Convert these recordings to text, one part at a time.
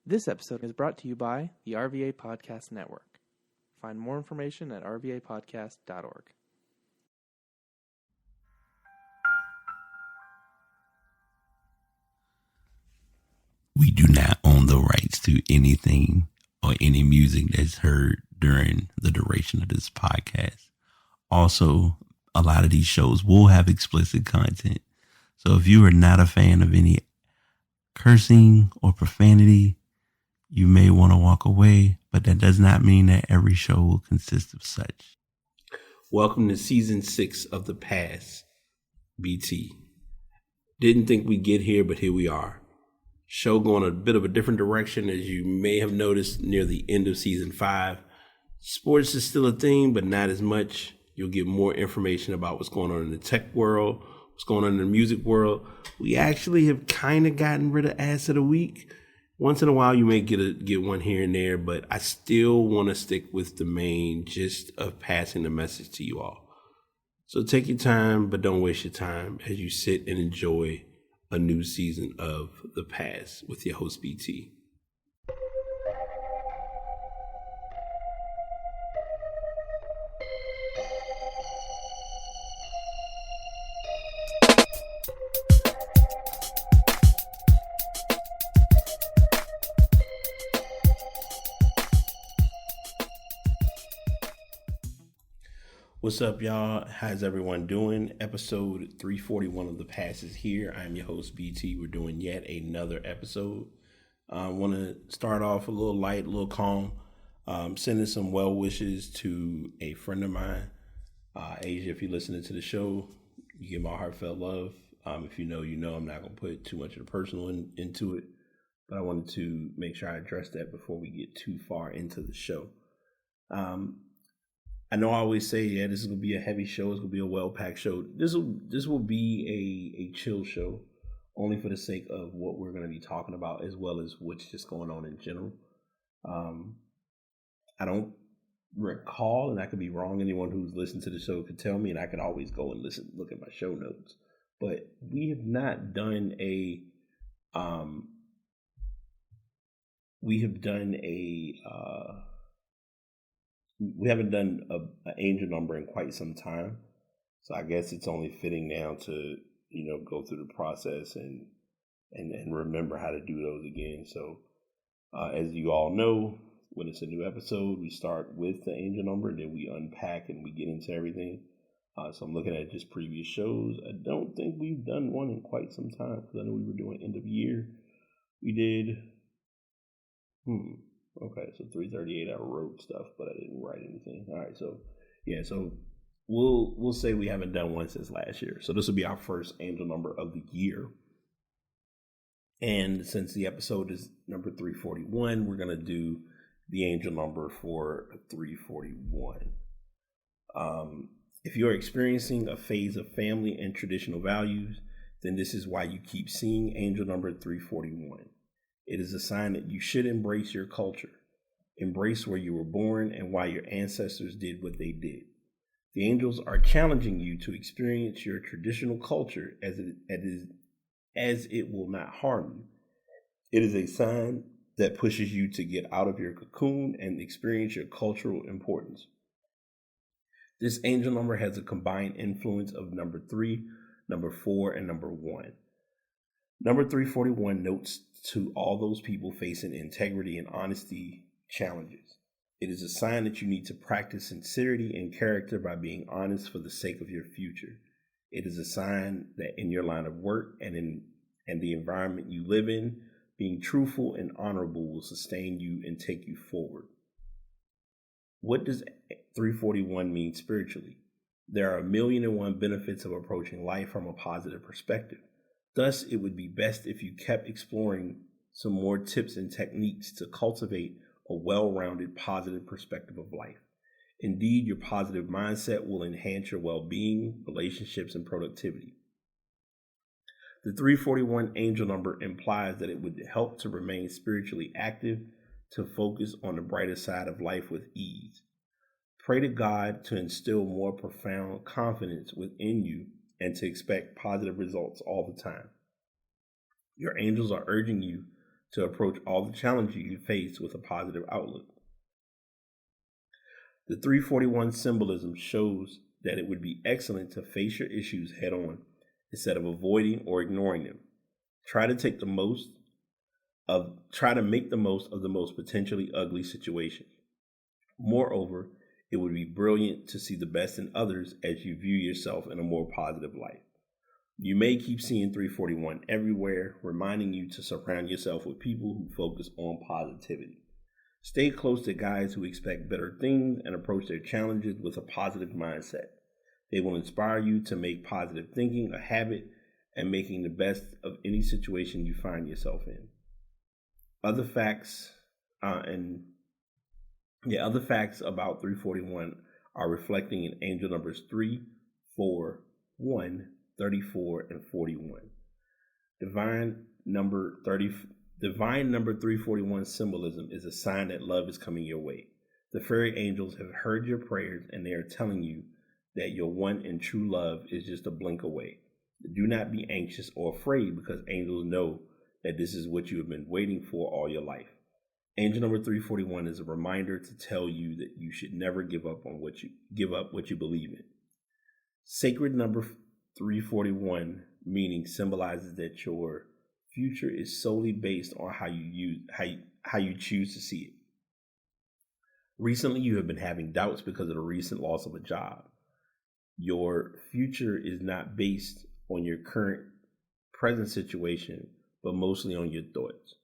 This episode is brought to you by the RVA Podcast Network. Find more information at rvapodcast.org. We do not own the rights to anything or any music that's heard during the duration of this podcast. Also, a lot of these shows will have explicit content. So if you are not a fan of any cursing or profanity, you may want to walk away, but that does not mean that every show will consist of such. Welcome to season 6 of The Pass, BT. Didn't think we'd get here, but here we are. Show going a bit of a different direction, as you may have noticed near the end of season 5. Sports is still a thing, but not as much. You'll get more information about what's going on in the tech world, what's going on in the music world. We actually have kind of gotten rid of Ass of the Week. Once in a while, you may get one here and there, but I still want to stick with the main gist of passing the message to you all. So take your time, but don't waste your time as you sit and enjoy a new season of The Pass with your host, BT. What's up, y'all? How's everyone doing? Episode 341 of The Pass is here. I'm your host, BT. We're doing yet another episode. I want to start off a little light, a little calm. Sending some well wishes to a friend of mine. Asia, if you're listening to the show, you give my heartfelt love. If you know, you know. I'm not going to put too much of the personal into it, but I wanted to make sure I address that before we get too far into the show. I know I always say, yeah, this is going to be a heavy show. It's going to be a well-packed show. This will be a chill show, only for the sake of what we're going to be talking about, as well as what's just going on in general. I don't recall, and I could be wrong. Anyone who's listened to the show could tell me, and I could always go and look at my show notes. But we have not done we haven't done an angel number in quite some time. So I guess it's only fitting now to, go through the process and remember how to do those again. So as you all know, when it's a new episode, we start with the angel number, and then we unpack and we get into everything. So I'm looking at just previous shows. I don't think we've done one in quite some time, because I know we were doing end of year. We did, okay, so 338 I wrote stuff, but I didn't write anything. All right, so yeah, so we'll say we haven't done one since last year. So this will be our first angel number of the year. And since the episode is number 341, we're going to do the angel number for 341. If you're experiencing a phase of family and traditional values, then this is why you keep seeing angel number 341. It is a sign that you should embrace your culture. Embrace where you were born and why your ancestors did what they did. The angels are challenging you to experience your traditional culture as it will not harm you. It is a sign that pushes you to get out of your cocoon and experience your cultural importance. This angel number has a combined influence of number 3, number 4, and number 1. Number 341 notes to all those people facing integrity and honesty challenges. It is a sign that you need to practice sincerity and character by being honest for the sake of your future. It is a sign that in your line of work and the environment you live in, being truthful and honorable will sustain you and take you forward. What does 341 mean spiritually? There are 1,000,001 benefits of approaching life from a positive perspective. Thus, it would be best if you kept exploring some more tips and techniques to cultivate a well-rounded positive perspective of life. Indeed, your positive mindset will enhance your well-being, relationships, and productivity. The 341 angel number implies that it would help to remain spiritually active, to focus on the brighter side of life with ease. Pray to God to instill more profound confidence within you and to expect positive results all the time. Your angels are urging you to approach all the challenges you face with a positive outlook. The 341 symbolism shows that it would be excellent to face your issues head on instead of avoiding or ignoring them. Try to make the most of the most potentially ugly situations. Moreover, it would be brilliant to see the best in others as you view yourself in a more positive light. You may keep seeing 341 everywhere, reminding you to surround yourself with people who focus on positivity. Stay close to guys who expect better things and approach their challenges with a positive mindset. They will inspire you to make positive thinking a habit and making the best of any situation you find yourself in. Other facts about 341 are reflecting in angel numbers 3, 4, 1, 34, and 41. Divine number 341 symbolism is a sign that love is coming your way. The fairy angels have heard your prayers and they are telling you that your one and true love is just a blink away. Do not be anxious or afraid because angels know that this is what you have been waiting for all your life. Angel number 341 is a reminder to tell you that you should never give up what you believe in. Sacred number 341 meaning symbolizes that your future is solely based on how you choose to see it. Recently, you have been having doubts because of the recent loss of a job. Your future is not based on your present situation, but mostly on your thoughts.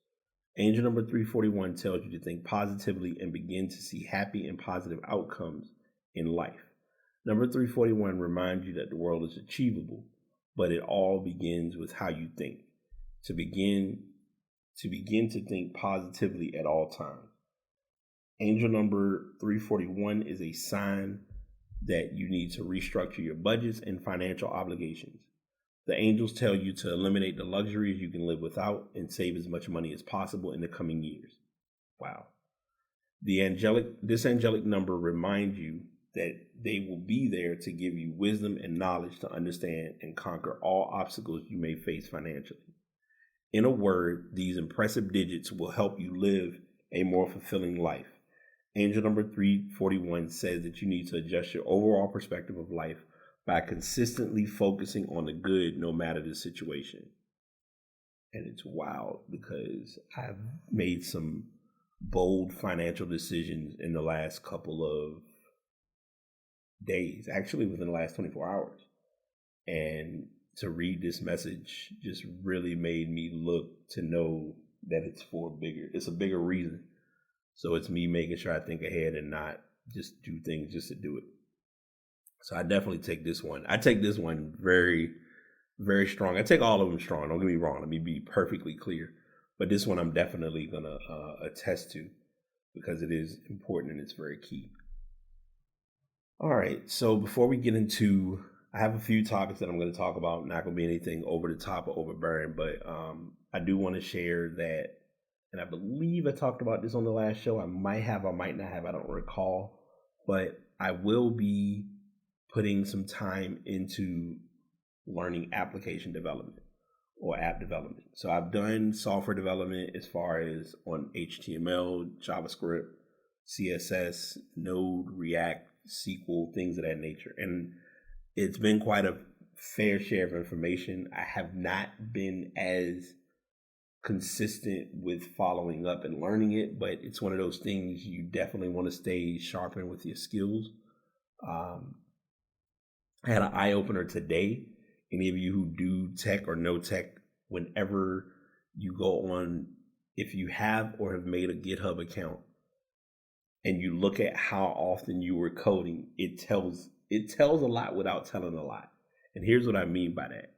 Angel number 341 tells you to think positively and begin to see happy and positive outcomes in life. Number 341 reminds you that the world is achievable, but it all begins with how you think. To begin to think positively at all times. Angel number 341 is a sign that you need to restructure your budgets and financial obligations. The angels tell you to eliminate the luxuries you can live without and save as much money as possible in the coming years. Wow. This angelic number reminds you that they will be there to give you wisdom and knowledge to understand and conquer all obstacles you may face financially. In a word, these impressive digits will help you live a more fulfilling life. Angel number 341 says that you need to adjust your overall perspective of life by consistently focusing on the good no matter the situation. And it's wild because I've made some bold financial decisions in the last couple of days, actually within the last 24 hours. And to read this message just really made me look to know that it's a bigger reason. So it's me making sure I think ahead and not just do things just to do it. So I definitely take this one. I take this one very, very strong. I take all of them strong. Don't get me wrong. Let me be perfectly clear. But this one I'm definitely going to attest to because it is important and it's very key. All right. So before we get into, I have a few topics that I'm going to talk about. Not going to be anything over the top or overbearing, but I do want to share that. And I believe I talked about this on the last show. I might have, I might not have. I don't recall. But I will be putting some time into learning application development or app development. So I've done software development as far as on HTML, JavaScript, CSS, Node, React, SQL, things of that nature. And it's been quite a fair share of information. I have not been as consistent with following up and learning it, but it's one of those things you definitely want to stay sharpened with your skills. I had an eye-opener today. Any of you who do tech or know tech, whenever you go on, if you have or have made a GitHub account and you look at how often you were coding, it tells a lot without telling a lot. And here's what I mean by that.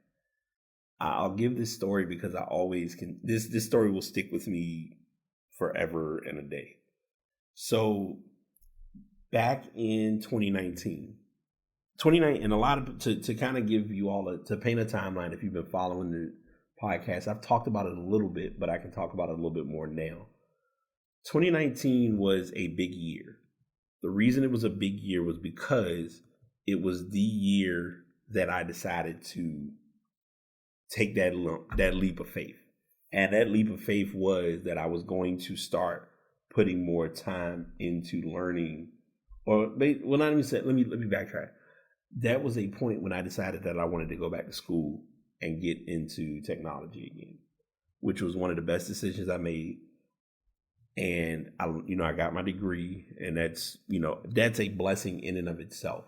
I'll give this story because I always can. This story will stick with me forever and a day. So back in 2019, and a lot of to kind of give you all to paint a timeline. If you've been following the podcast, I've talked about it a little bit, but I can talk about it a little bit more now. 2019 was a big year. The reason it was a big year was because it was the year that I decided to take that leap of faith And that leap of faith was that I was going to start putting more time into learning, or well, not even say. Let me backtrack. That was a point when I decided that I wanted to go back to school and get into technology again, which was one of the best decisions I made. And I got my degree, and that's a blessing in and of itself.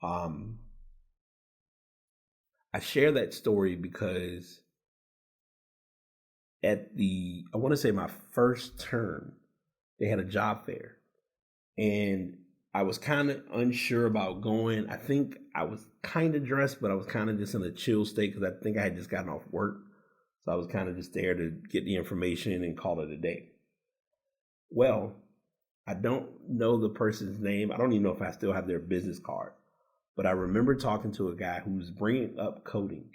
I share that story because I want to say my first term, they had a job fair, and I was kind of unsure about going. I think I was kind of dressed, but I was kind of just in a chill state because I think I had just gotten off work. So I was kind of just there to get the information and call it a day. Well, I don't know the person's name. I don't even know if I still have their business card. But I remember talking to a guy who was bringing up coding.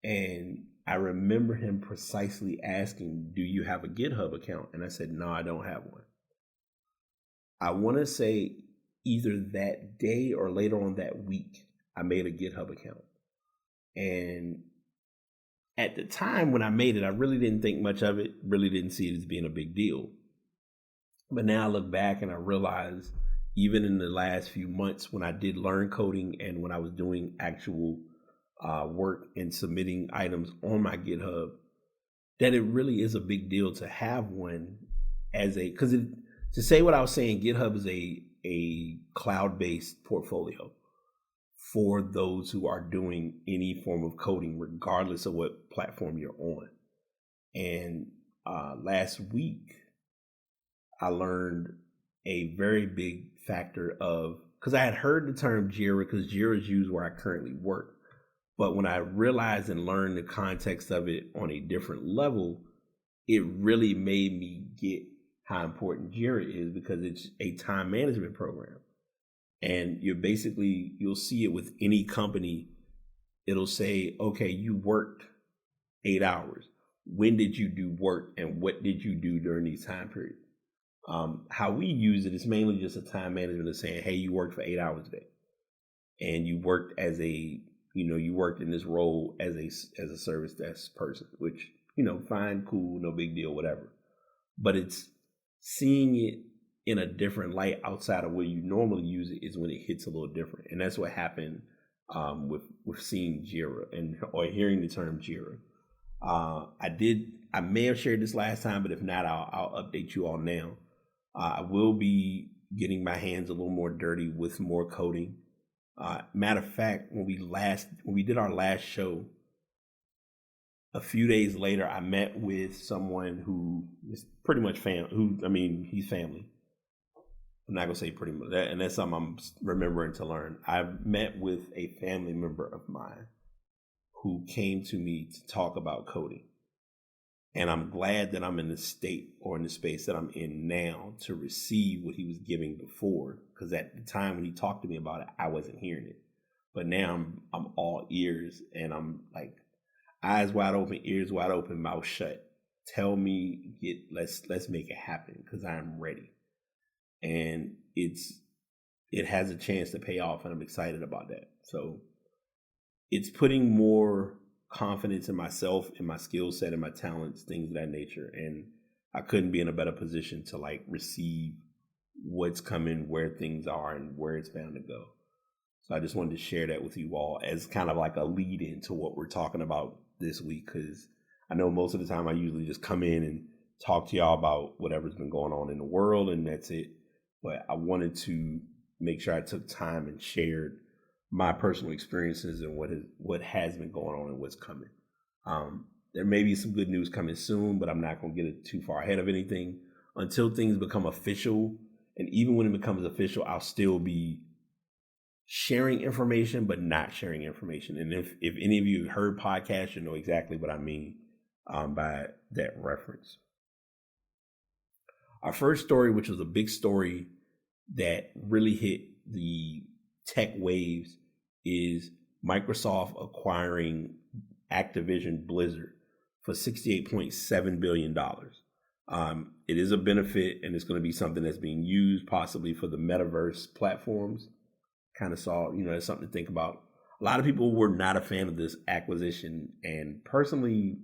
And I remember him precisely asking, do you have a GitHub account? And I said, no, I don't have one. I want to say either that day or later on that week, I made a GitHub account. And at the time when I made it, I really didn't think much of it, really didn't see it as being a big deal. But now I look back and I realize, even in the last few months when I did learn coding and when I was doing actual work and submitting items on my GitHub, that it really is a big deal to have one to say what I was saying, GitHub is a cloud-based portfolio for those who are doing any form of coding, regardless of what platform you're on. And last week, I learned a very big factor because I had heard the term Jira, because Jira is used where I currently work. But when I realized and learned the context of it on a different level, it really made me get how important Jira is, because it's a time management program. And you'll see it with any company. It'll say, okay, you worked 8 hours. When did you do work and what did you do during these time periods? How we use it is mainly just a time management of saying, hey, you worked for 8 hours a day, and you worked you worked in this role as a service desk person, which, fine, cool, no big deal, whatever. But it's seeing it in a different light outside of where you normally use it is when it hits a little different. And that's what happened with seeing Jira or hearing the term Jira. I may have shared this last time, but if not, I'll update you all now. I will be getting my hands a little more dirty with more coding. Matter of fact, when we did our last show, a few days later, I met with someone who is pretty much he's family. I'm not gonna say pretty much that, and that's something I'm remembering to learn. I met with a family member of mine who came to me to talk about coding. And I'm glad that I'm in the state or in the space that I'm in now to receive what he was giving before. Because at the time when he talked to me about it, I wasn't hearing it. But now I'm all ears, and I'm like eyes wide open, ears wide open, mouth shut. Tell me, let's make it happen, because I'm ready. And it has a chance to pay off, and I'm excited about that. So it's putting more confidence in myself, in my skill set, and my talents, things of that nature. And I couldn't be in a better position to receive what's coming, where things are, and where it's bound to go. So I just wanted to share that with you all as kind of like a lead into what we're talking about this week, because I know most of the time I usually just come in and talk to y'all about whatever's been going on in the world, and that's it. But I wanted to make sure I took time and shared my personal experiences and what has been going on and what's coming. There may be some good news coming soon, but I'm not going to get it too far ahead of anything until things become official. And even when it becomes official, I'll still be sharing information, but not sharing information. And if any of you heard podcasts, you know exactly what I mean by that reference. Our first story, which was a big story that really hit the tech waves, is Microsoft acquiring Activision Blizzard for $68.7 billion. It is a benefit, and it's going to be something that's being used possibly for the metaverse platforms. Kind of saw, it's something to think about. A lot of people were not a fan of this acquisition, and personally,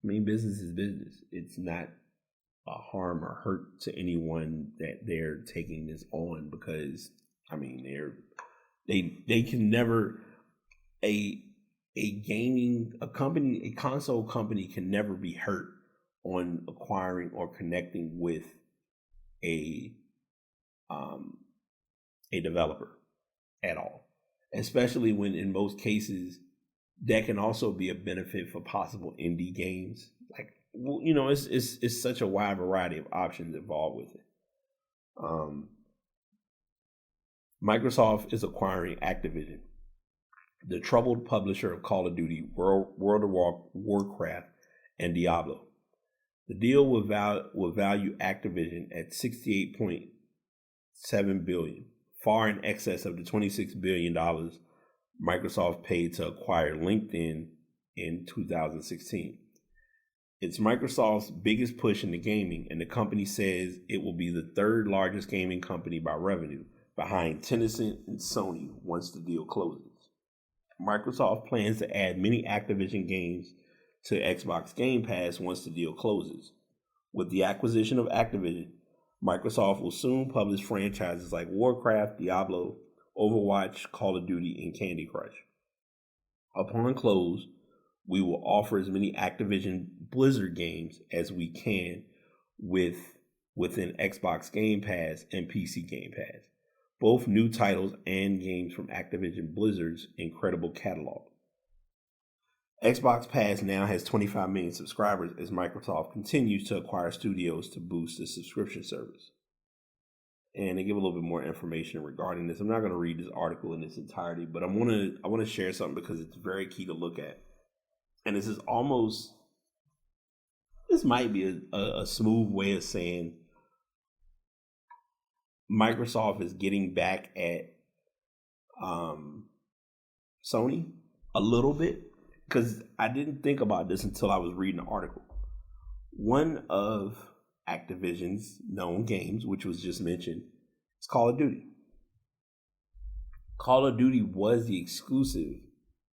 I mean, business is business. It's not a harm or hurt to anyone that they're taking this on, because I mean they can never a console company can never be hurt on acquiring or connecting with a developer at all, especially when in most cases that can also be a benefit for possible indie games. Like, well, you know, it's such a wide variety of options involved with it. Microsoft is acquiring Activision, the troubled publisher of Call of Duty, World of Warcraft, and Diablo. The deal will value Activision at $68.7 billion, far in excess of the $26 billion Microsoft paid to acquire LinkedIn in 2016. It's Microsoft's biggest push into gaming, and the company says it will be the third largest gaming company by revenue, behind Tencent and Sony once the deal closes. Microsoft plans to add many Activision games to Xbox Game Pass once the deal closes. With the acquisition of Activision, Microsoft will soon publish franchises like Warcraft, Diablo, Overwatch, Call of Duty, and Candy Crush. Upon close, we will offer as many Activision Blizzard games as we can within Xbox Game Pass and PC Game Pass, both new titles and games from Activision Blizzard's incredible catalog. Xbox Pass now has 25 million subscribers as Microsoft continues to acquire studios to boost the subscription service. And they give a little bit more information regarding this. I'm not going to read this article in its entirety, but I want to share something because it's very key to look at. And this might be a smooth way of saying Microsoft is getting back at Sony a little bit, because I didn't think about this until I was reading the article. One of Activision's known games, which was just mentioned, is Call of Duty. Call of Duty was the exclusive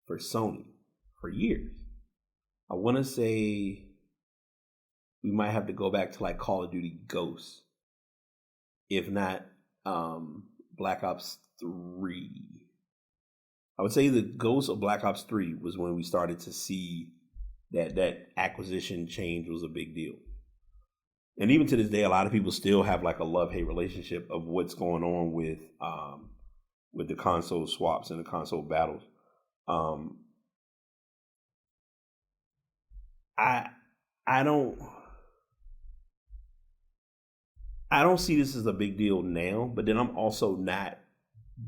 for Sony for years. I want to say we might have to go back to like Call of Duty Ghosts, if not Black Ops 3. I would say the Ghost of Black Ops 3 was when we started to see that acquisition change was a big deal. And even to this day, a lot of people still have like a love-hate relationship of what's going on with the console swaps and the console battles. I don't see this as a big deal now, but then I'm also not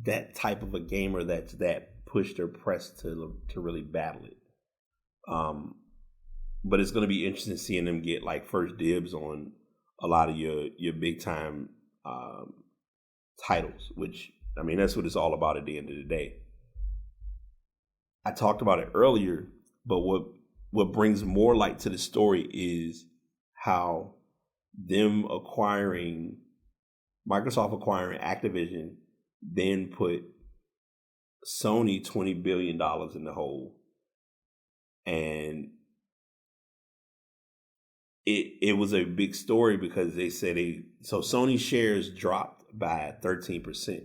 that type of a gamer that's that pushed or pressed to really battle it. But it's going to be interesting seeing them get like first dibs on a lot of your big time titles, which, I mean, that's what it's all about at the end of the day. I talked about it earlier, but what brings more light to the story is how Microsoft acquiring Activision then put Sony $20 billion in the hole. And it was a big story because they said so Sony shares dropped by 13%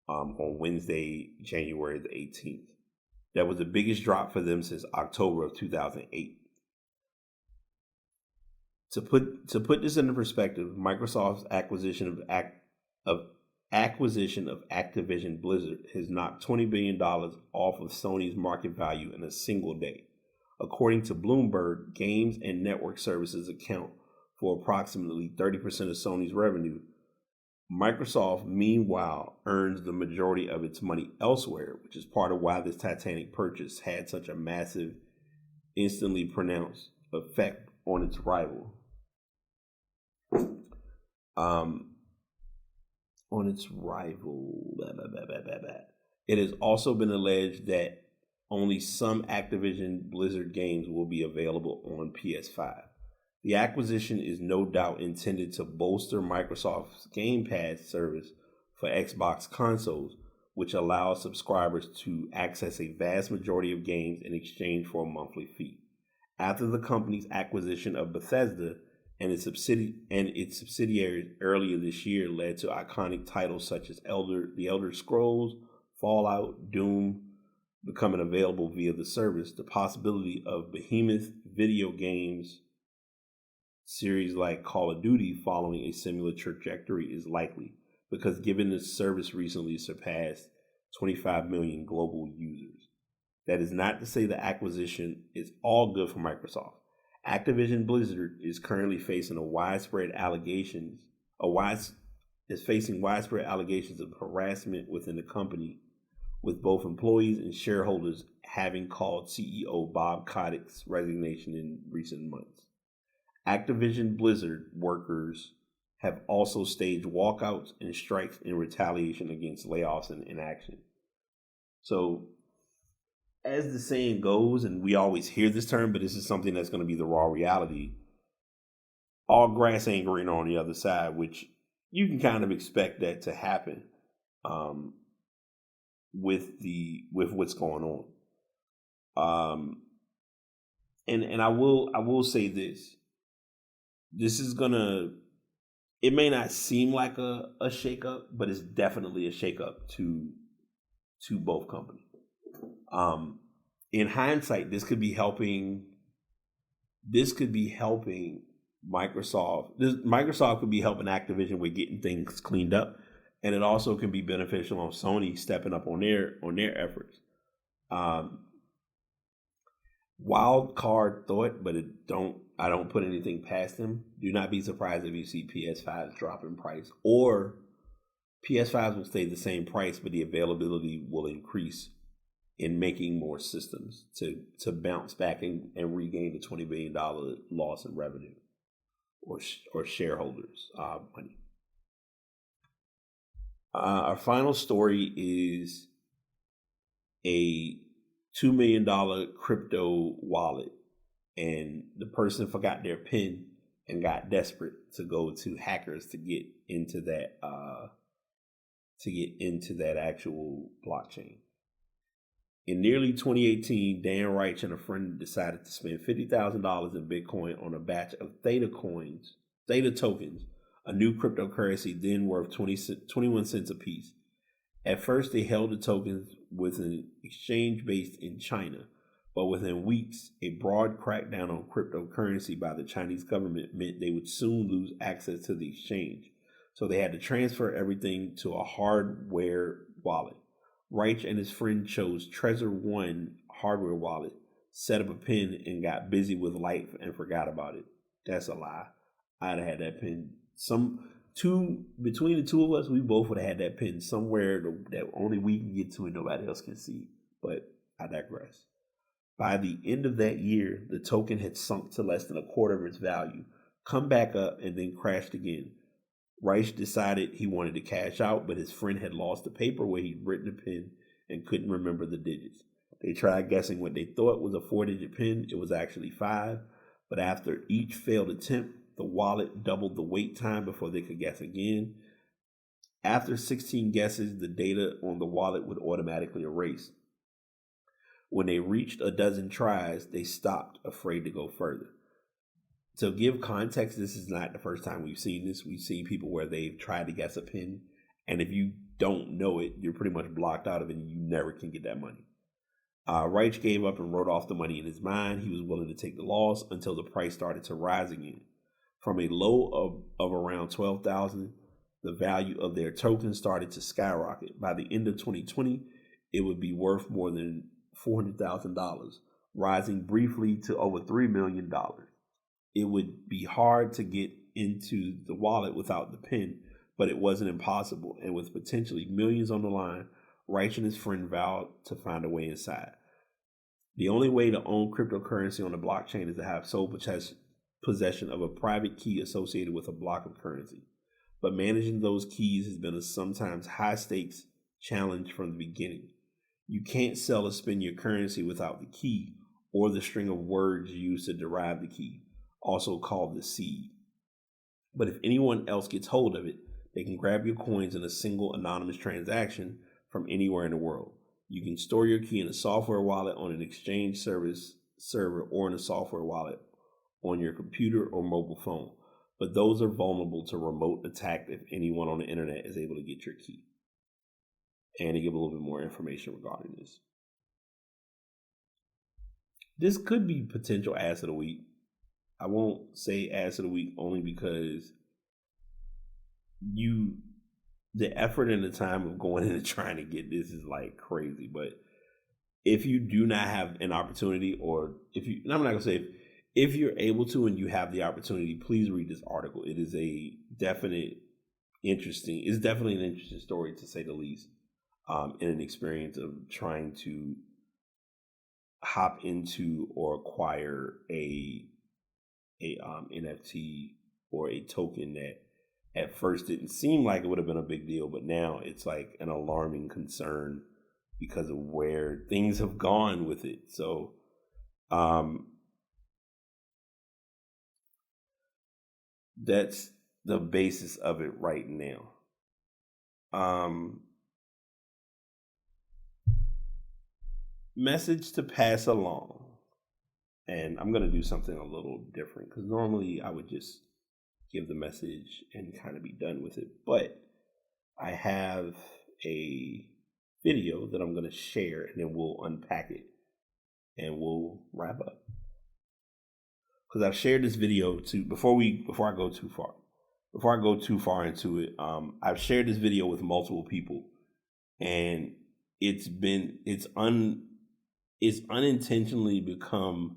on Wednesday, January the 18th. That was the biggest drop for them since October of 2008. To put this into perspective, Microsoft's acquisition of Activision Blizzard has knocked $20 billion off of Sony's market value in a single day. According to Bloomberg, games and network services account for approximately 30% of Sony's revenue. Microsoft, meanwhile, earns the majority of its money elsewhere, which is part of why this titanic purchase had such a massive, instantly pronounced effect on its rival. It has also been alleged that only some Activision Blizzard games will be available on PS5. The acquisition is no doubt intended to bolster Microsoft's Game Pass service for Xbox consoles, which allows subscribers to access a vast majority of games in exchange for a monthly fee. after the company's acquisition of Bethesda and its subsidiaries earlier this year led to iconic titles such as The Elder Scrolls, Fallout, Doom becoming available via the service. The possibility of behemoth video games series like Call of Duty following a similar trajectory is likely, because given the service recently surpassed 25 million global users. That is not to say the acquisition is all good for Microsoft. Activision Blizzard is currently facing widespread allegations of harassment within the company, with both employees and shareholders having called CEO Bob Kotick's resignation in recent months. Activision Blizzard workers have also staged walkouts and strikes in retaliation against layoffs and inaction. So, as the saying goes, and we always hear this term, but this is something that's going to be the raw reality, all grass ain't green on the other side, which you can kind of expect that to happen with what's going on. And I will say this. This is gonna, it may not seem like a shakeup, but it's definitely a shakeup to both companies. In hindsight, this could be helping Microsoft. Microsoft could be helping Activision with getting things cleaned up, and it also can be beneficial on Sony stepping up on their efforts. Wild card thought, but I don't put anything past them. Do not be surprised if you see PS5s drop in price, or PS5s will stay the same price, but the availability will increase in making more systems to bounce back and regain the $20 billion loss in revenue or shareholders' money. Our final story is a $2 million crypto wallet, and the person forgot their PIN and got desperate to go to hackers to get into that actual blockchain. In nearly 2018, Dan Reich and a friend decided to spend $50,000 in Bitcoin on a batch of Theta tokens, a new cryptocurrency then worth 21 cents apiece. At first, they held the tokens with an exchange based in China, but within weeks, a broad crackdown on cryptocurrency by the Chinese government meant they would soon lose access to the exchange. So they had to transfer everything to a hardware wallet. Reich and his friend chose Trezor One hardware wallet, set up a PIN, and got busy with life and forgot about it. That's a lie. I'd have had that PIN. Between the two of us, we both would have had that PIN somewhere that only we can get to and nobody else can see. But I digress. By the end of that year, the token had sunk to less than a quarter of its value, come back up, and then crashed again. Reich decided he wanted to cash out, but his friend had lost the paper where he'd written the PIN and couldn't remember the digits. They tried guessing what they thought was a 4-digit PIN. It was actually 5, but after each failed attempt, the wallet doubled the wait time before they could guess again. After 16 guesses, the data on the wallet would automatically erase. When they reached a dozen tries, they stopped, afraid to go further. To give context, this is not the first time we've seen this. We've seen people where they've tried to guess a PIN, and if you don't know it, you're pretty much blocked out of it, and you never can get that money. Reich gave up and wrote off the money in his mind. He was willing to take the loss until the price started to rise again. From a low of around $12,000, the value of their token started to skyrocket. By the end of 2020, it would be worth more than $400,000, rising briefly to over $3 million. It would be hard to get into the wallet without the PIN, but it wasn't impossible. And with potentially millions on the line, Reich and his friend vowed to find a way inside. The only way to own cryptocurrency on the blockchain is to have sole possession of a private key associated with a block of currency. But managing those keys has been a sometimes high-stakes challenge from the beginning. You can't sell or spend your currency without the key or the string of words used to derive the key, also called the seed. But if anyone else gets hold of it, they can grab your coins in a single anonymous transaction from anywhere in the world. You can store your key in a software wallet on an exchange service server or in a software wallet on your computer or mobile phone. But those are vulnerable to remote attack if anyone on the internet is able to get your key. And to give a little bit more information regarding this. This could be potential ass of the week. I won't say ass of the week only because the effort and the time of going in and trying to get this is like crazy. But if you do not have an opportunity, or I'm not gonna say if you're able to and you have the opportunity, please read this article. It is it's definitely an interesting story to say the least, in an experience of trying to hop into or acquire a NFT or a token that at first didn't seem like it would have been a big deal, but now it's like an alarming concern because of where things have gone with it. So, that's the basis of it right now. Message to pass along. And I'm going to do something a little different because normally I would just give the message and kind of be done with it. But I have a video that I'm going to share, and then we'll unpack it and we'll wrap up. Because I've shared this video before I go too far into it, I've shared this video with multiple people, and it's unintentionally become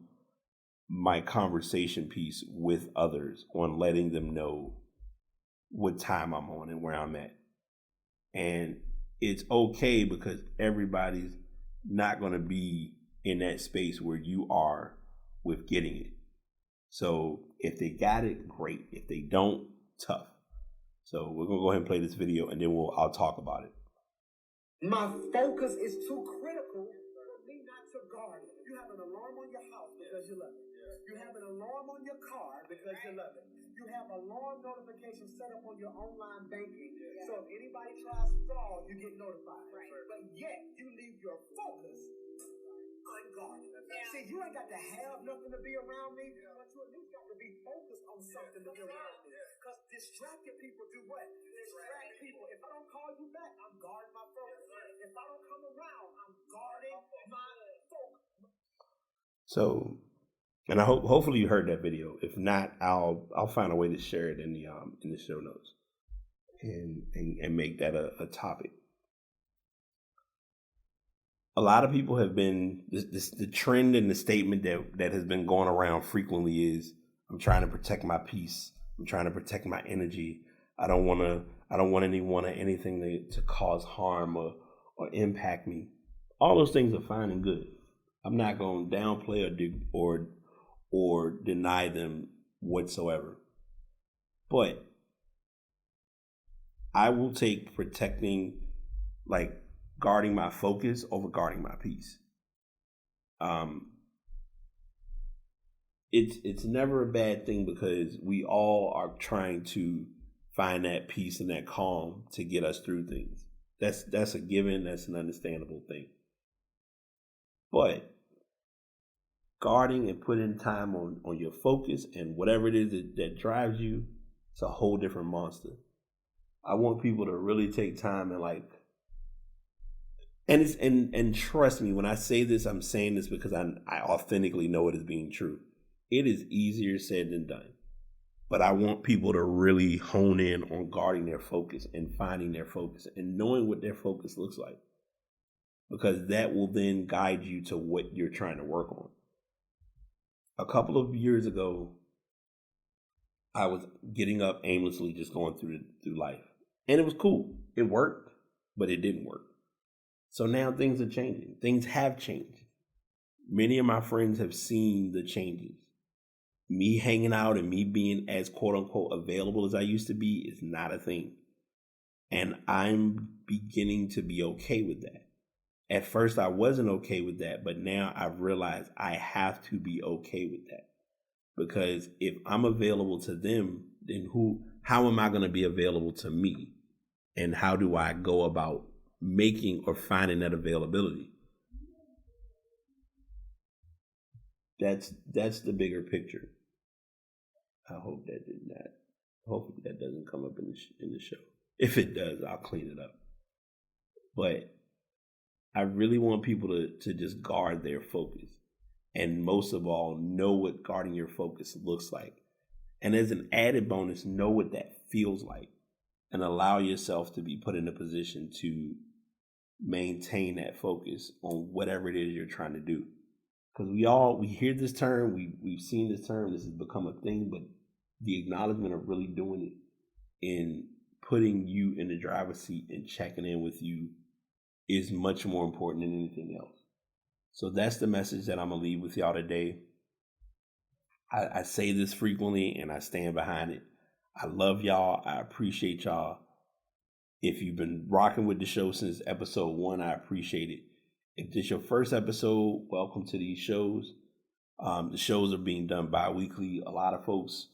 my conversation piece with others on letting them know what time I'm on and where I'm at. And it's okay because everybody's not going to be in that space where you are with getting it. So if they got it, great. If they don't, tough. So we're going to go ahead and play this video, and then I'll talk about it. My focus is too critical for me not to guard it. You have an alarm on your house because you love it. You have an alarm on your car because you love it. You have alarm notifications set up on your online banking. So if anybody tries fraud, you get notified. Right. But yet, you leave your focus unguarded. See, you ain't got to have nothing to be around me, but you at least got to be focused on something to be around me. Because distracted people do what? Distract people. If I don't call you back, I'm guarding my focus. If I don't come around, I'm guarding my focus. So, and I hopefully you heard that video. If not, I'll find a way to share it in the show notes and make that a topic. A lot of people have been the trend and the statement that has been going around frequently is, I'm trying to protect my peace. I'm trying to protect my energy. I don't want anyone or anything to cause harm or impact me. All those things are fine and good. I'm not going to downplay or deny them whatsoever. But I will take protecting, like, guarding my focus over guarding my peace. It's never a bad thing because we all are trying to find that peace and that calm to get us through things. That's a given. That's an understandable thing. But guarding and putting time on your focus and whatever it is that drives you, it's a whole different monster. I want people to really take time and and trust me when I say this, I'm saying this because I authentically know it as being true. It is easier said than done. But I want people to really hone in on guarding their focus and finding their focus and knowing what their focus looks like. Because that will then guide you to what you're trying to work on. A couple of years ago, I was getting up aimlessly, just going through life. And it was cool. It worked, but it didn't work. So now things are changing. Things have changed. Many of my friends have seen the changes. Me hanging out and me being as quote unquote available as I used to be is not a thing. And I'm beginning to be okay with that. At first I wasn't okay with that, but now I've realized I have to be okay with that. Because if I'm available to them, then how am I going to be available to me? And how do I go about making or finding that availability? That's the bigger picture. I hope that did not. Hopefully that doesn't come up in the show. If it does, I'll clean it up. But I really want people to just guard their focus. And most of all, know what guarding your focus looks like. And as an added bonus, know what that feels like. And allow yourself to be put in a position to maintain that focus on whatever it is you're trying to do. Because we hear this term, we've seen this term, this has become a thing, but the acknowledgement of really doing it and putting you in the driver's seat and checking in with you is much more important than anything else. So that's the message that I'm going to leave with y'all today. I say this frequently and I stand behind it. I love y'all. I appreciate y'all. If you've been rocking with the show since episode 1, I appreciate it. If this is your first episode, welcome to these shows. The shows are being done bi-weekly. A lot of folks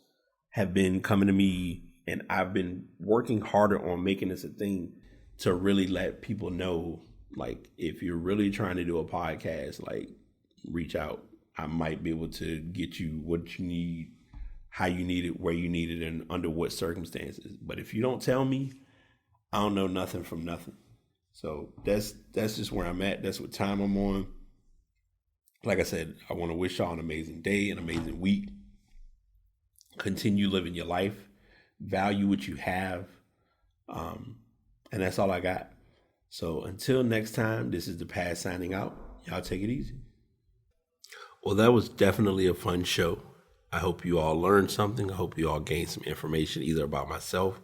have been coming to me, and I've been working harder on making this a thing to really let people know, like, if you're really trying to do a podcast, like, reach out. I might be able to get you what you need, how you need it, where you need it, and under what circumstances. But if you don't tell me, I don't know nothing from nothing. So that's just where I'm at. That's what time I'm on. Like I said, I want to wish y'all an amazing day, an amazing week. Continue living your life. Value what you have. And that's all I got. So until next time, this is the Paz signing out. Y'all take it easy. Well, that was definitely a fun show. I hope you all learned something. I hope you all gained some information either about myself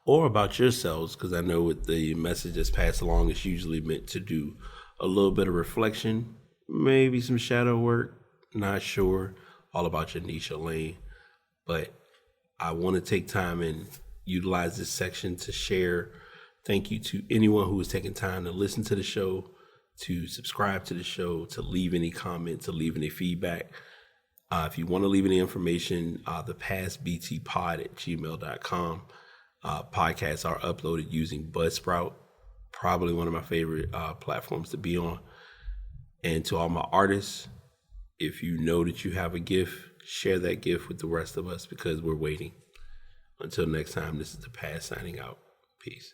or about yourselves, because I know with the message that's passed along, it's usually meant to do a little bit of reflection, maybe some shadow work, not sure, all about your niche or lane. But I want to take time and utilize this section to share. Thank you to anyone who has taken time to listen to the show, to subscribe to the show, to leave any comment, to leave any feedback. If you want to leave any information, the pastbtpod@gmail.com. Podcasts are uploaded using Buzzsprout, probably one of my favorite platforms to be on. And to all my artists, if you know that you have a gift, share that gift with the rest of us because we're waiting. Until next time, this is the Paz signing out. Peace.